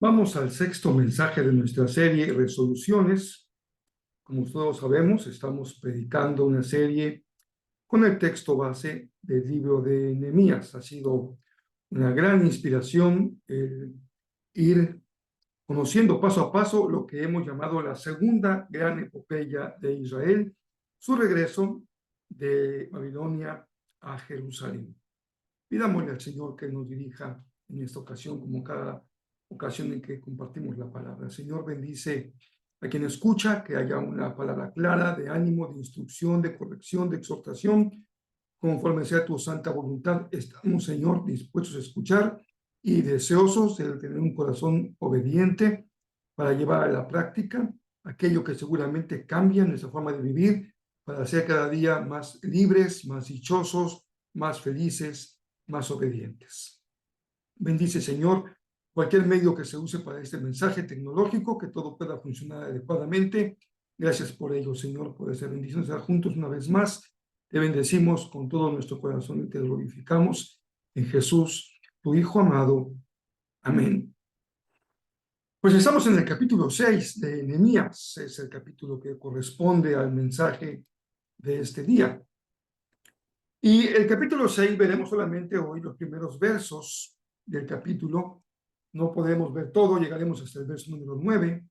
Vamos al sexto mensaje de nuestra serie Resoluciones. Como todos sabemos, estamos predicando una serie con el texto base del libro de Nehemías. Ha sido una gran inspiración el ir conociendo paso a paso lo que hemos llamado la segunda gran epopeya de Israel, su regreso de Babilonia a Jerusalén. Pidámosle al Señor que nos dirija en esta ocasión, como cada ocasión en que compartimos la palabra. Señor, bendice a quien escucha, que haya una palabra clara de ánimo, de instrucción, de corrección, de exhortación, conforme sea tu santa voluntad. Estamos, Señor, dispuestos a escuchar y deseosos de tener un corazón obediente para llevar a la práctica aquello que seguramente cambia nuestra forma de vivir, para ser cada día más libres, más dichosos, más felices, más obedientes. Bendice, Señor, cualquier medio que se use para este mensaje tecnológico, que todo pueda funcionar adecuadamente. Gracias por ello, Señor, por esa bendición. Estar juntos una vez más. Te bendecimos con todo nuestro corazón y te glorificamos en Jesús, tu Hijo amado. Amén. Pues estamos en el capítulo 6 de Nehemías. Es el capítulo que corresponde al mensaje de este día. Y el capítulo 6 veremos solamente hoy los primeros versos del capítulo. No podemos ver todo, llegaremos hasta el verso número 9,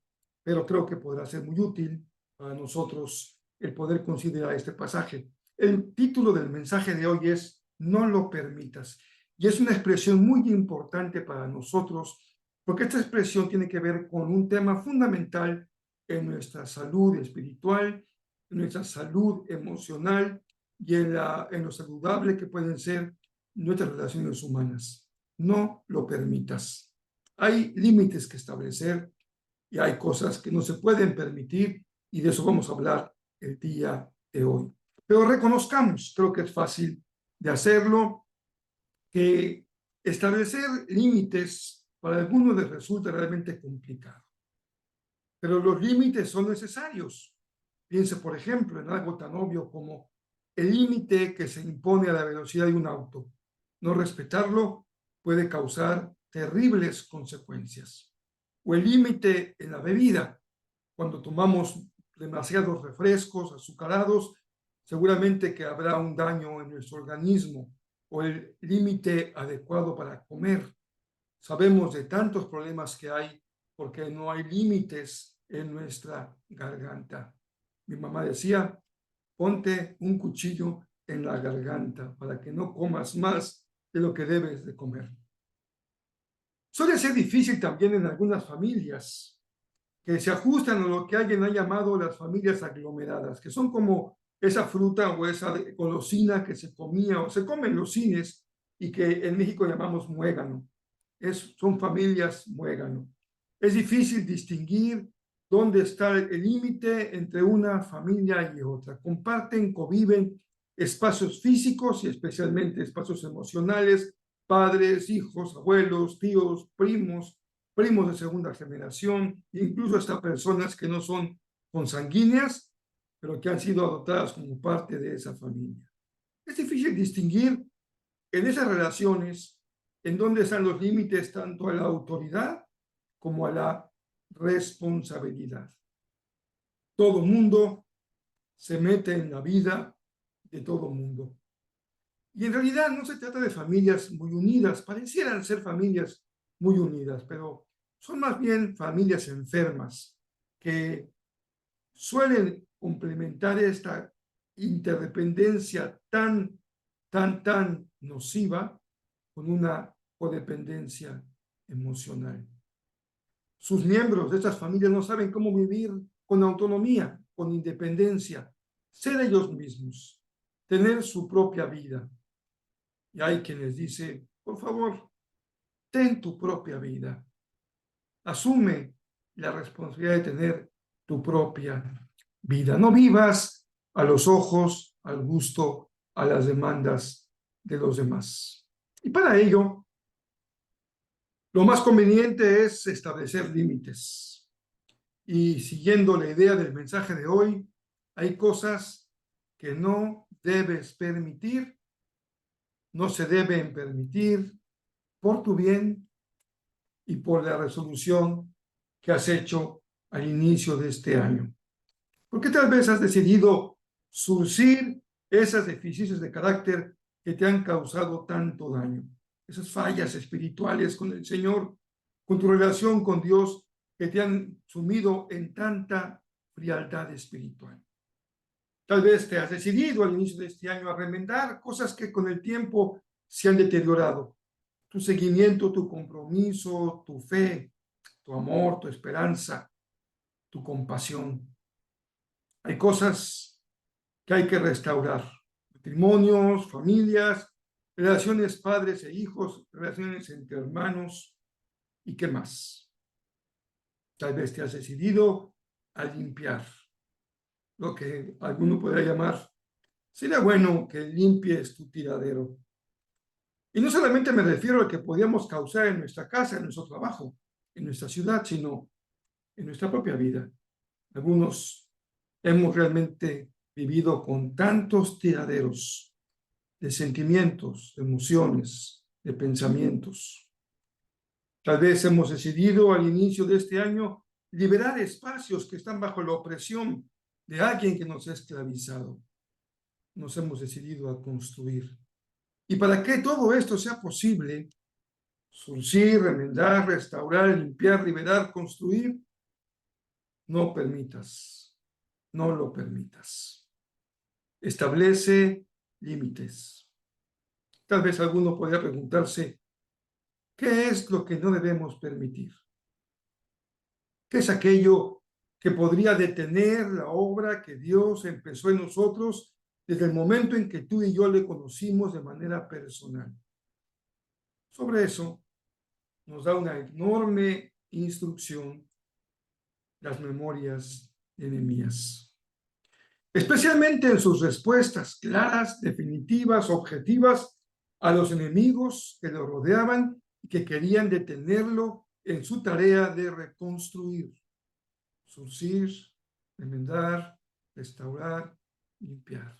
pero creo que podrá ser muy útil para nosotros el poder considerar este pasaje. El título del mensaje de hoy es "No lo permitas", y es una expresión muy importante para nosotros, porque esta expresión tiene que ver con un tema fundamental en nuestra salud espiritual, en nuestra salud emocional, y en lo saludable que pueden ser nuestras relaciones humanas. No lo permitas. Hay límites que establecer y hay cosas que no se pueden permitir, y de eso vamos a hablar el día de hoy. Pero reconozcamos, creo que es fácil de hacerlo, que establecer límites para algunos les resulta realmente complicado. Pero los límites son necesarios. Piense, por ejemplo, en algo tan obvio como el límite que se impone a la velocidad de un auto. No respetarlo puede causar terribles consecuencias. O el límite en la bebida. Cuando tomamos demasiados refrescos azucarados, seguramente que habrá un daño en nuestro organismo. O el límite adecuado para comer. Sabemos de tantos problemas que hay porque no hay límites en nuestra garganta. Mi mamá decía: ponte un cuchillo en la garganta para que no comas más de lo que debes de comer. Suele ser difícil también en algunas familias que se ajustan a lo que alguien ha llamado las familias aglomeradas, que son como esa fruta o esa golosina que se comía o se come en los cines y que en México llamamos muégano. Son familias muégano. Es difícil distinguir dónde está el límite entre una familia y otra. Comparten, conviven espacios físicos y especialmente espacios emocionales, padres, hijos, abuelos, tíos, primos de segunda generación, incluso hasta personas que no son consanguíneas, pero que han sido adoptadas como parte de esa familia. Es difícil distinguir en esas relaciones en dónde están los límites tanto a la autoridad como a la responsabilidad. Todo mundo se mete en la vida de todo mundo. Y en realidad no se trata de familias muy unidas, parecieran ser familias muy unidas, pero son más bien familias enfermas que suelen complementar esta interdependencia tan nociva con una codependencia emocional. Sus miembros de estas familias no saben cómo vivir con autonomía, con independencia, ser ellos mismos, tener su propia vida. Y hay quien les dice: por favor, ten tu propia vida. Asume la responsabilidad de tener tu propia vida. No vivas a los ojos, al gusto, a las demandas de los demás. Y para ello, lo más conveniente es establecer límites. Y siguiendo la idea del mensaje de hoy, hay cosas que no debes permitir, no se deben permitir por tu bien y por la resolución que has hecho al inicio de este año. Porque tal vez has decidido surcir esas deficiencias de carácter que te han causado tanto daño, esas fallas espirituales con el Señor, con tu relación con Dios, que te han sumido en tanta frialdad espiritual. Tal vez te has decidido al inicio de este año a remendar cosas que con el tiempo se han deteriorado. Tu seguimiento, tu compromiso, tu fe, tu amor, tu esperanza, tu compasión. Hay cosas que hay que restaurar. Matrimonios, familias, relaciones padres e hijos, relaciones entre hermanos y qué más. Tal vez te has decidido a limpiar lo que alguno podría llamar, sería bueno que limpies tu tiradero. Y no solamente me refiero a que podíamos causar en nuestra casa, en nuestro trabajo, en nuestra ciudad, sino en nuestra propia vida. Algunos hemos realmente vivido con tantos tiraderos de sentimientos, de emociones, de pensamientos. Tal vez hemos decidido al inicio de este año liberar espacios que están bajo la opresión de alguien que nos ha esclavizado. Nos hemos decidido a construir. Y para que todo esto sea posible, surcir, remendar, restaurar, limpiar, liberar, construir, no permitas, no lo permitas. Establece límites. Tal vez alguno podría preguntarse, ¿qué es lo que no debemos permitir? ¿Qué es aquello que podría detener la obra que Dios empezó en nosotros desde el momento en que tú y yo le conocimos de manera personal? Sobre eso nos da una enorme instrucción las memorias de Nehemías, especialmente en sus respuestas claras, definitivas, objetivas a los enemigos que lo rodeaban y que querían detenerlo en su tarea de reconstruir, surcir, enmendar, restaurar, limpiar.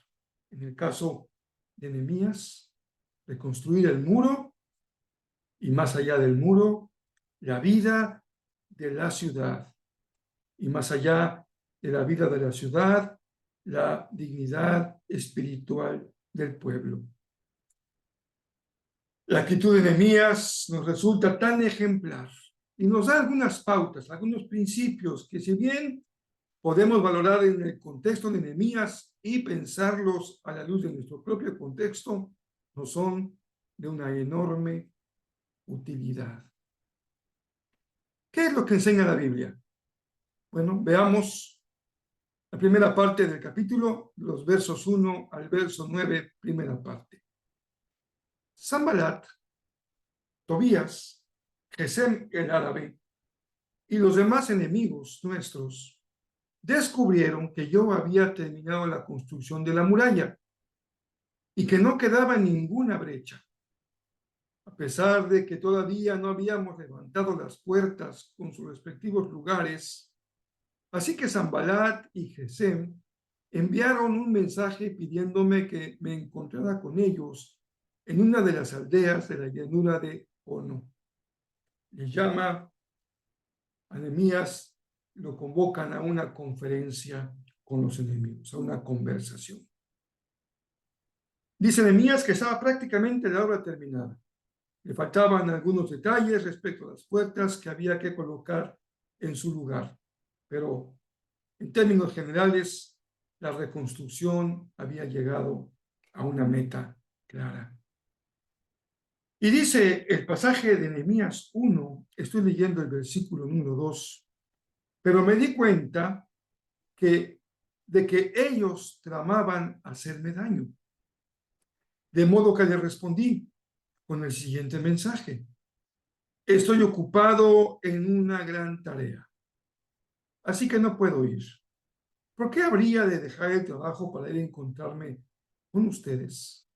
En el caso de Nehemías, reconstruir el muro y más allá del muro, la vida de la ciudad. Y más allá de la vida de la ciudad, la dignidad espiritual del pueblo. La actitud de Nehemías nos resulta tan ejemplar y nos da algunas pautas, algunos principios que si bien podemos valorar en el contexto de Nehemías y pensarlos a la luz de nuestro propio contexto, nos son de una enorme utilidad. ¿Qué es lo que enseña la Biblia? Bueno, veamos la primera parte del capítulo, los versos 1 al verso 9, primera parte. Sanballat, Tobías, Gesem el árabe y los demás enemigos nuestros descubrieron que yo había terminado la construcción de la muralla y que no quedaba ninguna brecha. A pesar de que todavía no habíamos levantado las puertas con sus respectivos lugares, así que Sanballat y Gesem enviaron un mensaje pidiéndome que me encontrara con ellos en una de las aldeas de la llanura de Ono. Le llama a Nehemías, lo convocan a una conferencia con los enemigos, a una conversación. Dice Nehemías que estaba prácticamente la obra terminada. Le faltaban algunos detalles respecto a las puertas que había que colocar en su lugar, pero en términos generales, la reconstrucción había llegado a una meta clara. Y dice el pasaje de Nehemías 1, estoy leyendo el versículo número 2, pero me di cuenta de que ellos tramaban hacerme daño. De modo que le respondí con el siguiente mensaje. Estoy ocupado en una gran tarea, así que no puedo ir. ¿Por qué habría de dejar el trabajo para ir a encontrarme con ustedes?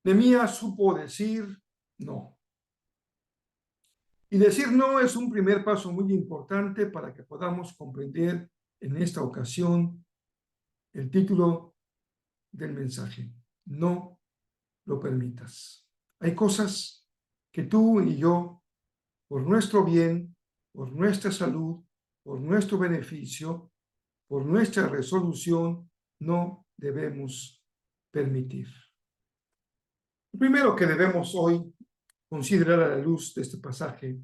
Nehemías supo decir no. Y decir no es un primer paso muy importante para que podamos comprender en esta ocasión el título del mensaje. No lo permitas. Hay cosas que tú y yo, por nuestro bien, por nuestra salud, por nuestro beneficio, por nuestra resolución, no debemos permitir. Lo primero que debemos hoy considerar a la luz de este pasaje,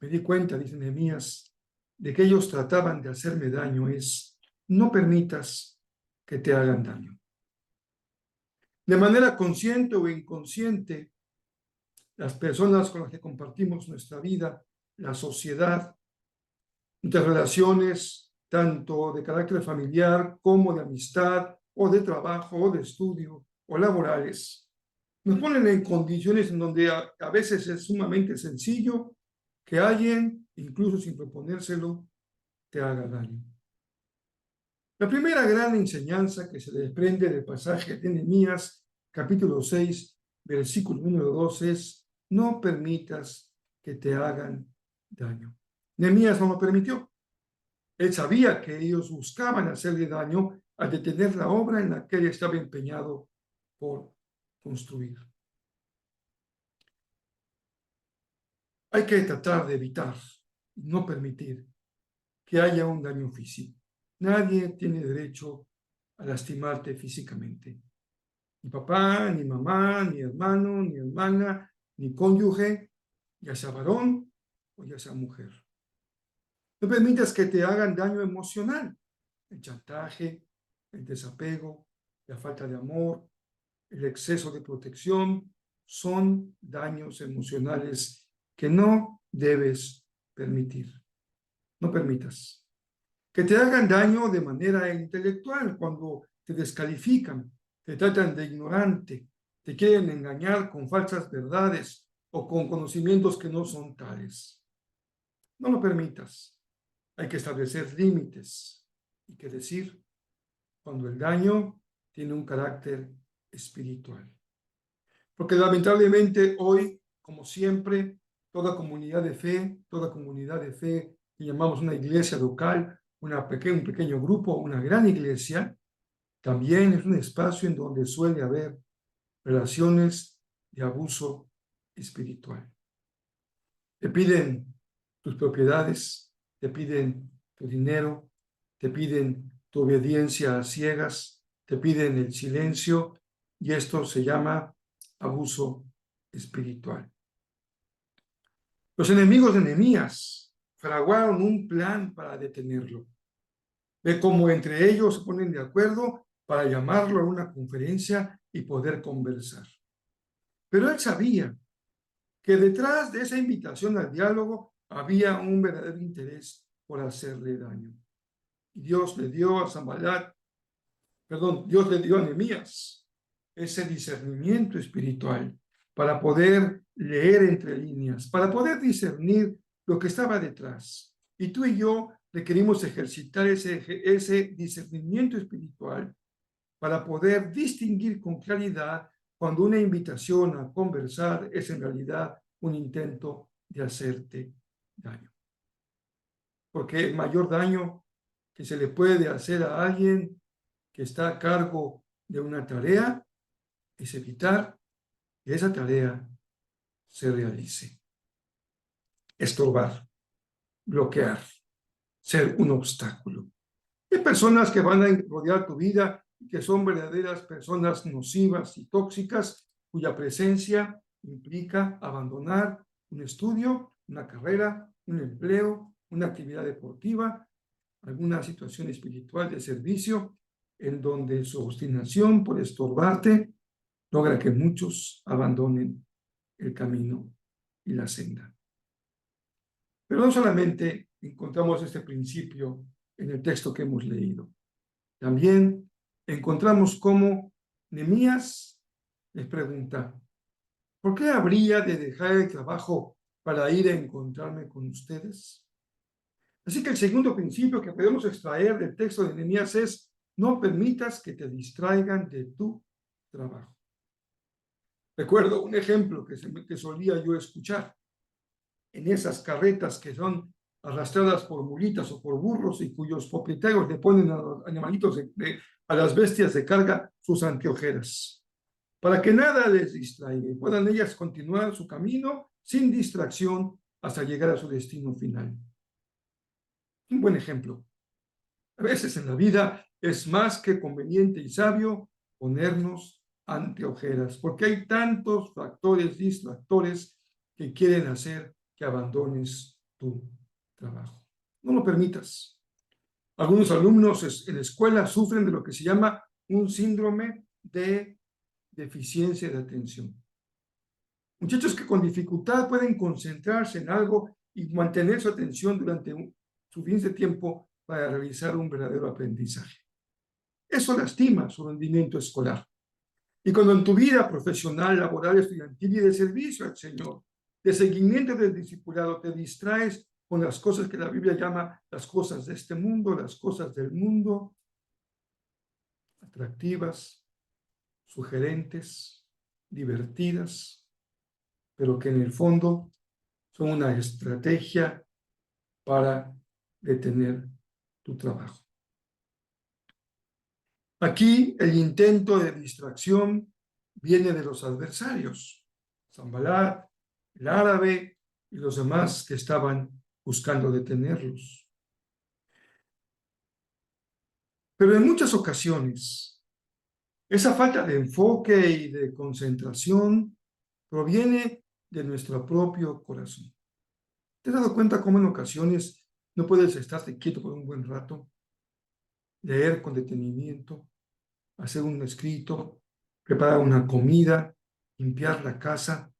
me di cuenta, dice Nehemías, de que ellos trataban de hacerme daño, es no permitas que te hagan daño. De manera consciente o inconsciente, las personas con las que compartimos nuestra vida, la sociedad, nuestras relaciones, tanto de carácter familiar como de amistad, o de trabajo, o de estudio, o laborales, nos ponen en condiciones en donde a veces es sumamente sencillo que alguien, incluso sin proponérselo, te haga daño. La primera gran enseñanza que se desprende del pasaje de Nehemías, capítulo 6, versículo número 2, es: no permitas que te hagan daño. Nehemías no lo permitió. Él sabía que ellos buscaban hacerle daño al detener la obra en la que él estaba empeñado por construir. Hay que tratar de evitar, no permitir que haya un daño físico. Nadie tiene derecho a lastimarte físicamente. Ni papá, ni mamá, ni hermano, ni hermana, ni cónyuge, ya sea varón o ya sea mujer. No permitas que te hagan daño emocional. El chantaje, el desapego, la falta de amor, el exceso de protección son daños emocionales que no debes permitir. No permitas que te hagan daño de manera intelectual cuando te descalifican, te tratan de ignorante, te quieren engañar con falsas verdades o con conocimientos que no son tales. No lo permitas. Hay que establecer límites y que decir cuando el daño tiene un carácter espiritual. Porque lamentablemente hoy, como siempre, toda comunidad de fe que llamamos una iglesia local, un pequeño grupo, una gran iglesia, también es un espacio en donde suele haber relaciones de abuso espiritual. Te piden tus propiedades, te piden tu dinero, te piden tu obediencia a ciegas, te piden el silencio, y esto se llama abuso espiritual. Los enemigos de Nehemías fraguaron un plan para detenerlo. Ve cómo entre ellos se ponen de acuerdo para llamarlo a una conferencia y poder conversar. Pero él sabía que detrás de esa invitación al diálogo había un verdadero interés por hacerle daño. Y Dios le dio a Nehemías ese discernimiento espiritual para poder leer entre líneas, para poder discernir lo que estaba detrás. Y tú y yo requerimos ejercitar ese discernimiento espiritual para poder distinguir con claridad cuando una invitación a conversar es en realidad un intento de hacerte daño. Porque el mayor daño que se le puede hacer a alguien que está a cargo de una tarea es evitar que esa tarea se realice. Estorbar, bloquear, ser un obstáculo. Hay personas que van a rodear tu vida, que son verdaderas personas nocivas y tóxicas, cuya presencia implica abandonar un estudio, una carrera, un empleo, una actividad deportiva, alguna situación espiritual de servicio, en donde su obstinación por estorbarte logra que muchos abandonen el camino y la senda. Pero no solamente encontramos este principio en el texto que hemos leído. También encontramos cómo Nehemías les pregunta: ¿por qué habría de dejar el trabajo para ir a encontrarme con ustedes? Así que el segundo principio que podemos extraer del texto de Nehemías es: no permitas que te distraigan de tu trabajo. Recuerdo un ejemplo que solía yo escuchar en esas carretas que son arrastradas por mulitas o por burros y cuyos propietarios le ponen a los animalitos, a las bestias de carga, sus anteojeras, para que nada les distraiga y puedan ellas continuar su camino sin distracción, hasta llegar a su destino final. Un buen ejemplo. A veces en la vida es más que conveniente y sabio ponernos ante ojeras, porque hay tantos factores distractores que quieren hacer que abandones tu trabajo. No lo permitas. Algunos alumnos en la escuela sufren de lo que se llama un síndrome de deficiencia de atención. Muchachos que con dificultad pueden concentrarse en algo y mantener su atención durante suficiente tiempo para realizar un verdadero aprendizaje. Eso lastima su rendimiento escolar. Y cuando en tu vida profesional, laboral, estudiantil y de servicio al Señor, de seguimiento del discipulado, te distraes con las cosas que la Biblia llama las cosas de este mundo, las cosas del mundo, atractivas, sugerentes, divertidas, pero que en el fondo son una estrategia para detener tu trabajo. Aquí el intento de distracción viene de los adversarios, Sanbalat, el árabe y los demás que estaban buscando detenerlos. Pero en muchas ocasiones, esa falta de enfoque y de concentración proviene de nuestro propio corazón. ¿Te has dado cuenta cómo en ocasiones no puedes estarte quieto por un buen rato, leer con detenimiento, hacer un escrito, preparar una comida, limpiar la casa?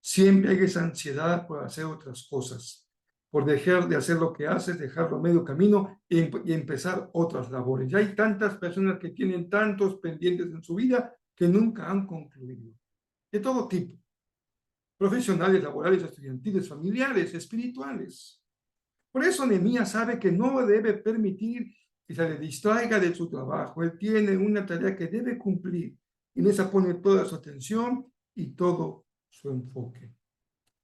Siempre hay esa ansiedad por hacer otras cosas, por dejar de hacer lo que haces, dejarlo a medio camino y empezar otras labores. Ya hay tantas personas que tienen tantos pendientes en su vida que nunca han concluido, de todo tipo, profesionales, laborales, estudiantiles, familiares, espirituales. Por eso Nehemías sabe que no debe permitir que se le distraiga de su trabajo. Él tiene una tarea que debe cumplir y en esa pone toda su atención y todo su enfoque.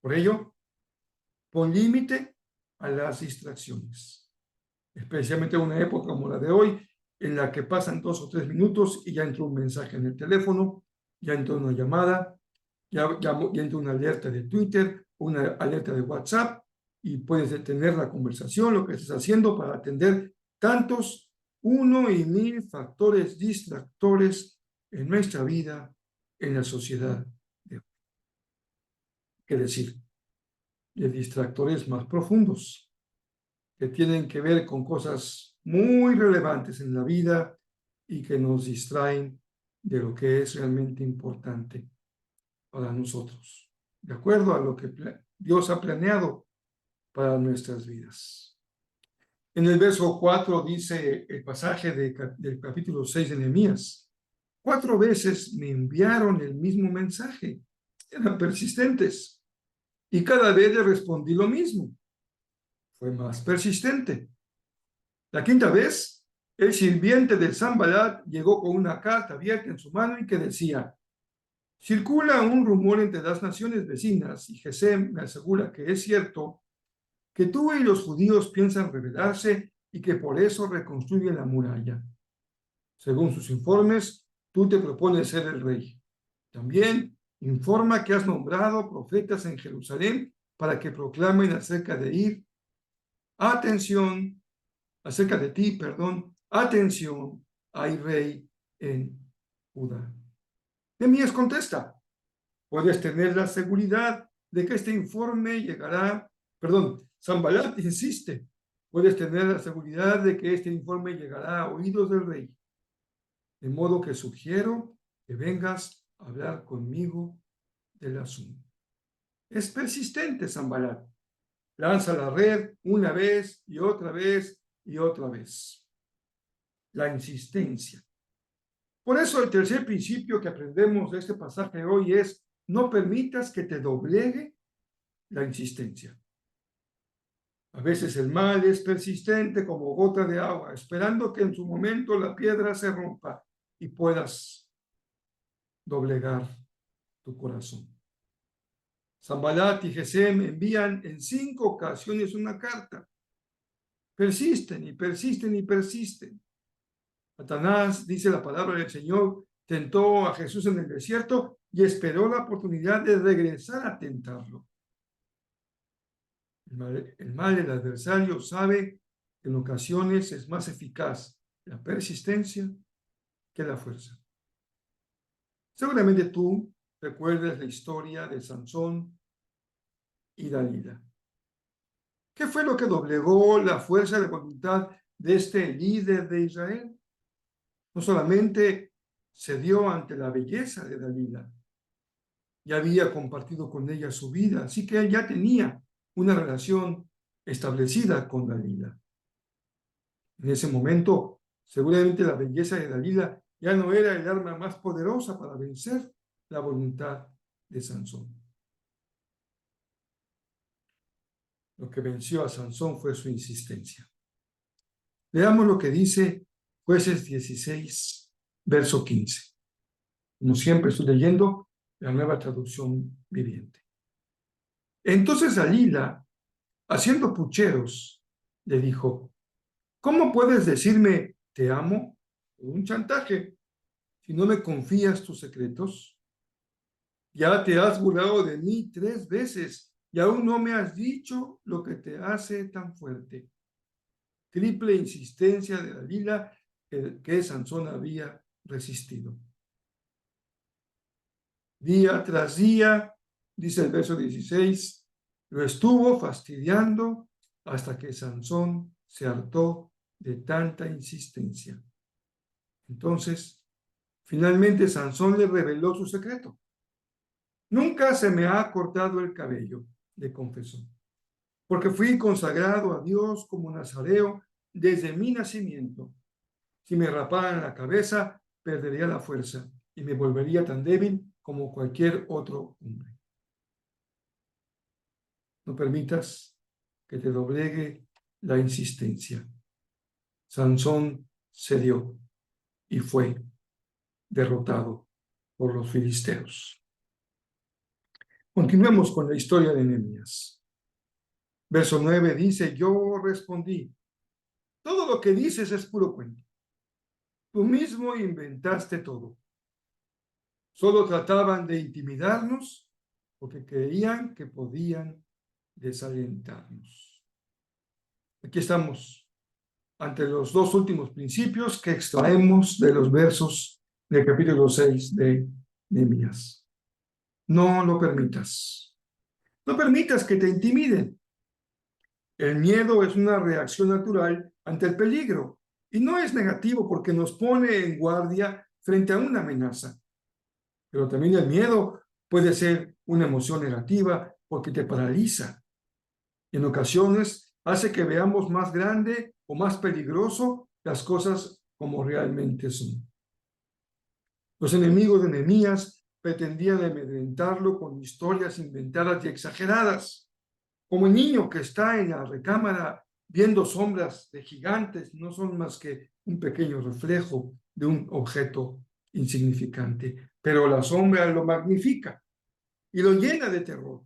Por ello, pon límite a las distracciones, especialmente en una época como la de hoy, en la que pasan 2 o 3 minutos y ya entró un mensaje en el teléfono, ya entró una llamada, ya entró una alerta de Twitter, una alerta de WhatsApp, y puedes detener la conversación, lo que estés haciendo, para atender tantos 1 y 1000 factores distractores en nuestra vida, en la sociedad de hoy. ¿Qué decir? De distractores más profundos, que tienen que ver con cosas muy relevantes en la vida y que nos distraen de lo que es realmente importante para nosotros, de acuerdo a lo que Dios ha planeado para nuestras vidas. En el verso 4 dice el pasaje del capítulo 6 de Nehemías: 4 veces me enviaron el mismo mensaje, eran persistentes, y cada vez le respondí lo mismo. Fue más persistente. La 5ª vez, el sirviente de Sanbalat llegó con una carta abierta en su mano y que decía: circula un rumor entre las naciones vecinas, y Gesem me asegura que es cierto, que tú y los judíos piensan rebelarse y que por eso reconstruyen la muralla. Según sus informes, tú te propones ser el rey. También informa que has nombrado profetas en Jerusalén para que proclamen acerca de ti, atención, hay rey en Judá. Nehemías contesta: puedes tener la seguridad de que este informe llegará, Sanbalat insiste: puedes tener la seguridad de que este informe llegará a oídos del rey. De modo que sugiero que vengas a hablar conmigo del asunto. Es persistente Sanbalat. Lanza la red una vez y otra vez y otra vez. La insistencia. Por eso el tercer principio que aprendemos de este pasaje hoy es: no permitas que te doblegue la insistencia. A veces el mal es persistente como gota de agua, esperando que en su momento la piedra se rompa y puedas doblegar tu corazón. Sanbalat y Gesem envían en 5 ocasiones una carta. Persisten y persisten y persisten. Satanás, dice la palabra del Señor, tentó a Jesús en el desierto y esperó la oportunidad de regresar a tentarlo. El mal del adversario sabe que en ocasiones es más eficaz la persistencia que la fuerza. Seguramente tú recuerdas la historia de Sansón y Dalila. ¿Qué fue lo que doblegó la fuerza de voluntad de este líder de Israel? No solamente se dio ante la belleza de Dalila, ya había compartido con ella su vida, así que él ya tenía una relación establecida con Dalila. En ese momento, seguramente la belleza de Dalila ya no era el arma más poderosa para vencer la voluntad de Sansón. Lo que venció a Sansón fue su insistencia. Veamos lo que dice Jueces 16, verso 15. Como siempre estoy leyendo la Nueva Traducción Viviente. Entonces Dalila, haciendo pucheros, le dijo: ¿cómo puedes decirme te amo? Un chantaje. Si no me confías tus secretos, ya te has burlado de mí 3 veces y aún no me has dicho lo que te hace tan fuerte. Triple insistencia de Dalila que Sansón había resistido. Día tras día, dice el verso 16, lo estuvo fastidiando hasta que Sansón se hartó de tanta insistencia. Entonces, finalmente Sansón le reveló su secreto. Nunca se me ha cortado el cabello, le confesó, porque fui consagrado a Dios como nazareo desde mi nacimiento. Si me raparan la cabeza, perdería la fuerza y me volvería tan débil como cualquier otro hombre. No permitas que te doblegue la insistencia. Sansón cedió y fue derrotado por los filisteos. Continuemos con la historia de Nehemías. Verso 9 dice: yo respondí, todo lo que dices es puro cuento. Tú mismo inventaste todo. Solo trataban de intimidarnos porque creían que podían desalentarnos. Aquí estamos ante los 2 últimos principios que extraemos de los versos del capítulo 6 de Nehemías. No lo permitas. No permitas que te intimiden. El miedo es una reacción natural ante el peligro y no es negativo porque nos pone en guardia frente a una amenaza. Pero también el miedo puede ser una emoción negativa porque te paraliza. En ocasiones hace que veamos más grande o más peligroso las cosas como realmente son. Los enemigos de Nehemías pretendían amedrentarlo con historias inventadas y exageradas. Como el niño que está en la recámara viendo sombras de gigantes, no son más que un pequeño reflejo de un objeto insignificante, pero la sombra lo magnifica y lo llena de terror.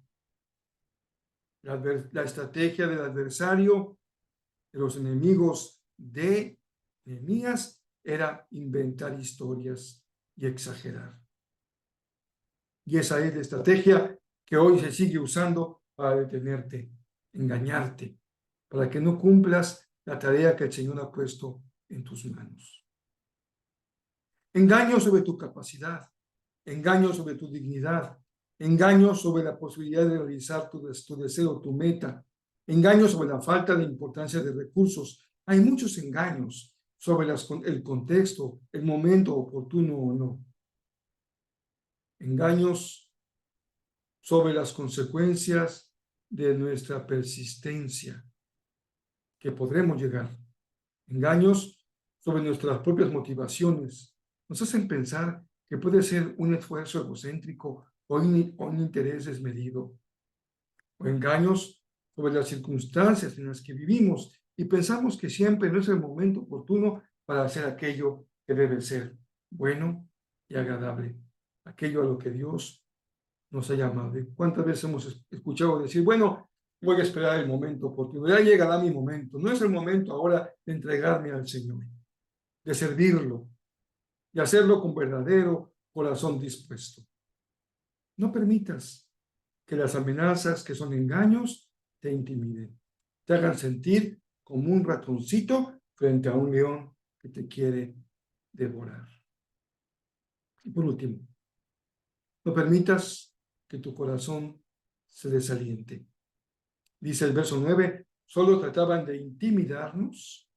La estrategia del adversario, de los enemigos de Nehemías, era inventar historias y exagerar. Y esa es la estrategia que hoy se sigue usando para detenerte, engañarte, para que no cumplas la tarea que el Señor ha puesto en tus manos. Engaños sobre tu capacidad, engaños sobre tu dignidad, engaños sobre la posibilidad de realizar tu deseo, tu meta, engaños sobre la falta de importancia de recursos. Hay muchos engaños sobre el contexto, el momento oportuno o no. Engaños sobre las consecuencias de nuestra persistencia, que podremos llegar. Engaños sobre nuestras propias motivaciones. Nos hacen pensar que puede ser un esfuerzo egocéntrico o un interés desmedido. O engaños sobre las circunstancias en las que vivimos y pensamos que siempre no es el momento oportuno para hacer aquello que debe ser bueno y agradable, aquello a lo que Dios nos ha llamado. ¿Y cuántas veces hemos escuchado decir, bueno, voy a esperar el momento oportuno, ya llegará mi momento, no es el momento ahora de entregarme al Señor, de servirlo, de hacerlo con verdadero corazón dispuesto? No permitas que las amenazas, que son engaños, te intimiden, te hagan sentir como un ratoncito frente a un león que te quiere devorar. Y por último, no permitas que tu corazón se desaliente. Dice el verso 9, solo trataban de intimidarnos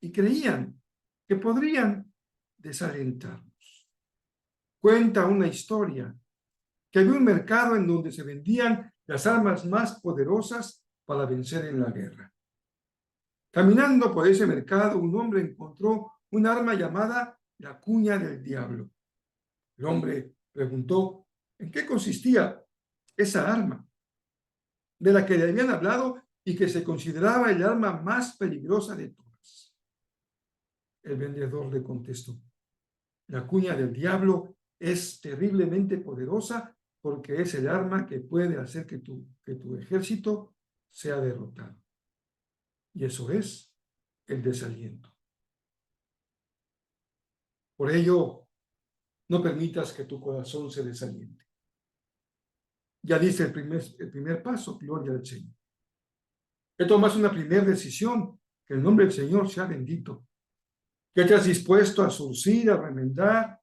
y creían que podrían desalentarnos. Cuenta una historia que había un mercado en donde se vendían las armas más poderosas para vencer en la guerra. Caminando por ese mercado, un hombre encontró un arma llamada la cuña del diablo. El hombre preguntó en qué consistía esa arma de la que le habían hablado y que se consideraba el arma más peligrosa de todas. El vendedor le contestó, la cuña del diablo es terriblemente poderosa porque es el arma que puede hacer que tu ejército sea derrotado. Y eso es el desaliento. Por ello, no permitas que tu corazón se desaliente. Ya dice el primer paso, gloria al Señor. Que tomas una primera decisión, que el nombre del Señor sea bendito. Que te has dispuesto a surcir, a remendar,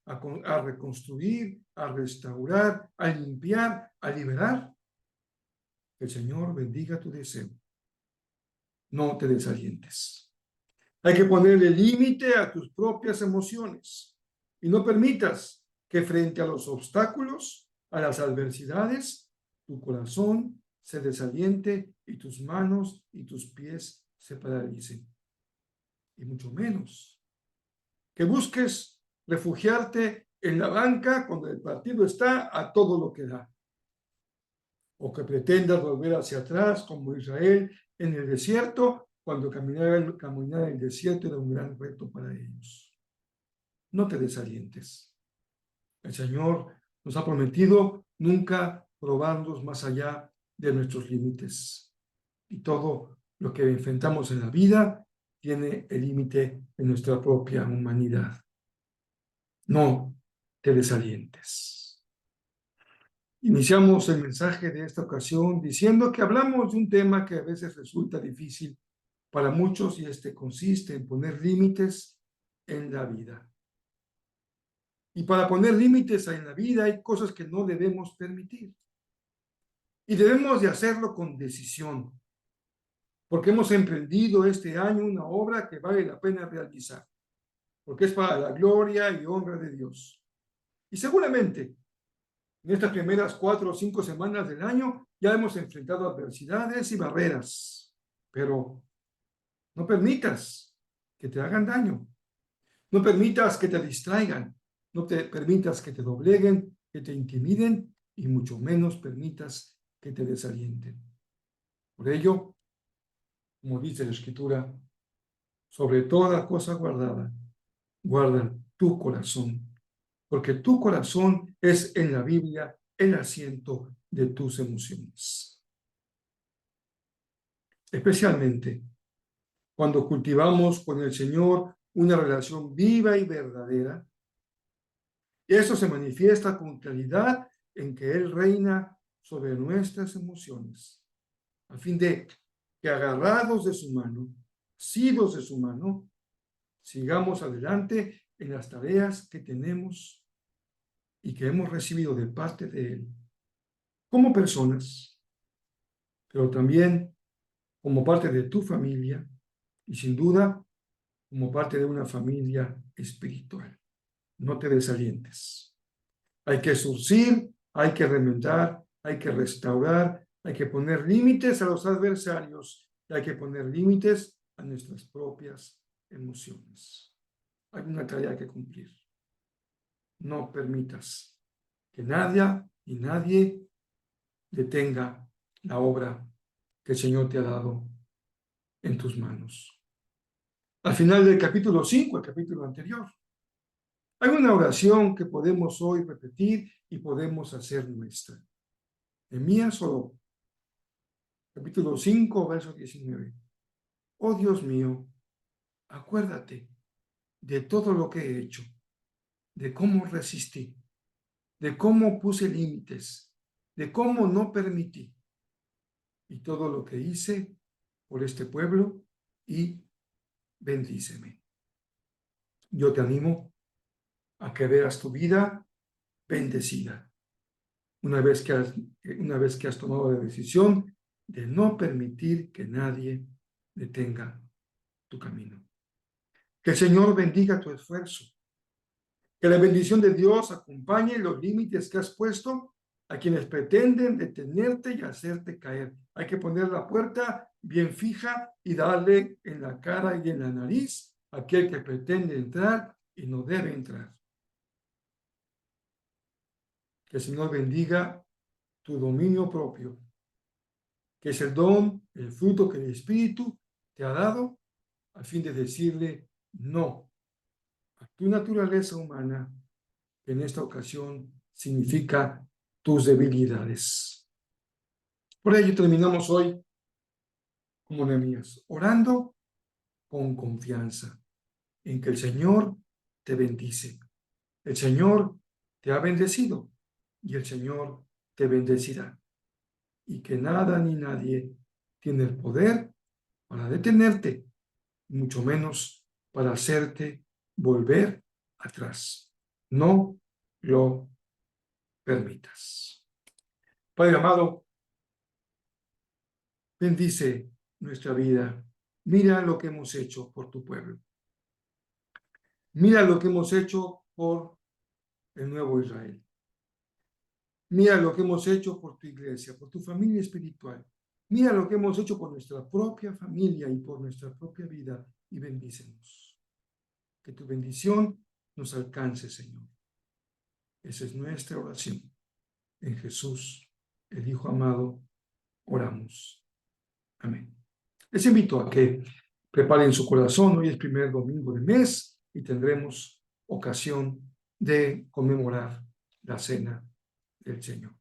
a reconstruir, a restaurar, a limpiar, a liberar. Que el Señor bendiga tu deseo. No te desalientes. Hay que ponerle límite a tus propias emociones y no permitas que frente a los obstáculos, a las adversidades, tu corazón se desaliente y tus manos y tus pies se paralicen. Y mucho menos que busques refugiarte en la banca cuando el partido está a todo lo que da. O que pretendas volver hacia atrás como Israel en el desierto cuando caminar en el desierto era un gran reto para ellos. No te desalientes. El Señor nos ha prometido nunca probarnos más allá de nuestros límites. Y todo lo que enfrentamos en la vida tiene el límite en nuestra propia humanidad. No te desalientes. Iniciamos el mensaje de esta ocasión diciendo que hablamos de un tema que a veces resulta difícil para muchos y este consiste en poner límites en la vida. Y para poner límites en la vida hay cosas que no debemos permitir. Y debemos de hacerlo con decisión, porque hemos emprendido este año una obra que vale la pena realizar, porque es para la gloria y honra de Dios. Y seguramente en estas primeras 4 o 5 semanas del año ya hemos enfrentado adversidades y barreras, pero no permitas que te hagan daño. No permitas que te distraigan. No te permitas que te dobleguen, que te intimiden y mucho menos permitas que te desalienten. Por ello, como dice la Escritura, sobre toda cosa guardada, guarda tu corazón, porque tu corazón es en la Biblia el asiento de tus emociones. Especialmente cuando cultivamos con el Señor una relación viva y verdadera, eso se manifiesta con claridad en que Él reina sobre nuestras emociones, a fin de que agarrados de su mano, asidos de su mano, sigamos adelante en las tareas que tenemos y que hemos recibido de parte de Él, como personas, pero también como parte de tu familia y sin duda como parte de una familia espiritual. No te desalientes. Hay que surcir, hay que remendar, hay que restaurar, hay que poner límites a los adversarios, y hay que poner límites a nuestras propias emociones. Hay una tarea que cumplir. No permitas que nadie detenga la obra que el Señor te ha dado en tus manos. Al final del capítulo 5, el capítulo anterior, hay una oración que podemos hoy repetir y podemos hacer nuestra. Nehemías oró, capítulo 5, verso 19. Oh Dios mío, acuérdate de todo lo que he hecho, de cómo resistí, de cómo puse límites, de cómo no permití. y todo lo que hice por este pueblo y bendíceme. Yo te animo a que veas tu vida bendecida. Una vez que has tomado la decisión de no permitir que nadie detenga tu camino. Que el Señor bendiga tu esfuerzo. Que la bendición de Dios acompañe los límites que has puesto a quienes pretenden detenerte y hacerte caer. Hay que poner la puerta bien fija y darle en la cara y en la nariz a aquel que pretende entrar y no debe entrar. Que el Señor bendiga tu dominio propio, que es el don, el fruto que el Espíritu te ha dado a fin de decirle no a tu naturaleza humana, que en esta ocasión significa tus debilidades. Por ello terminamos hoy como Nehemías, orando con confianza en que el Señor te bendice. El Señor te ha bendecido y el Señor te bendecirá. Y que nada ni nadie tiene el poder para detenerte, mucho menos para hacerte volver atrás. No lo permitas. Padre amado, bendice nuestra vida. Mira lo que hemos hecho por tu pueblo. Mira lo que hemos hecho por el nuevo Israel. Mira lo que hemos hecho por tu iglesia, por tu familia espiritual. Mira lo que hemos hecho por nuestra propia familia y por nuestra propia vida y bendícenos. Que tu bendición nos alcance, Señor. Esa es nuestra oración. En Jesús, el Hijo amado, oramos. Amén. Les invito a que preparen su corazón. Hoy es primer domingo de mes y tendremos ocasión de conmemorar la cena del Señor.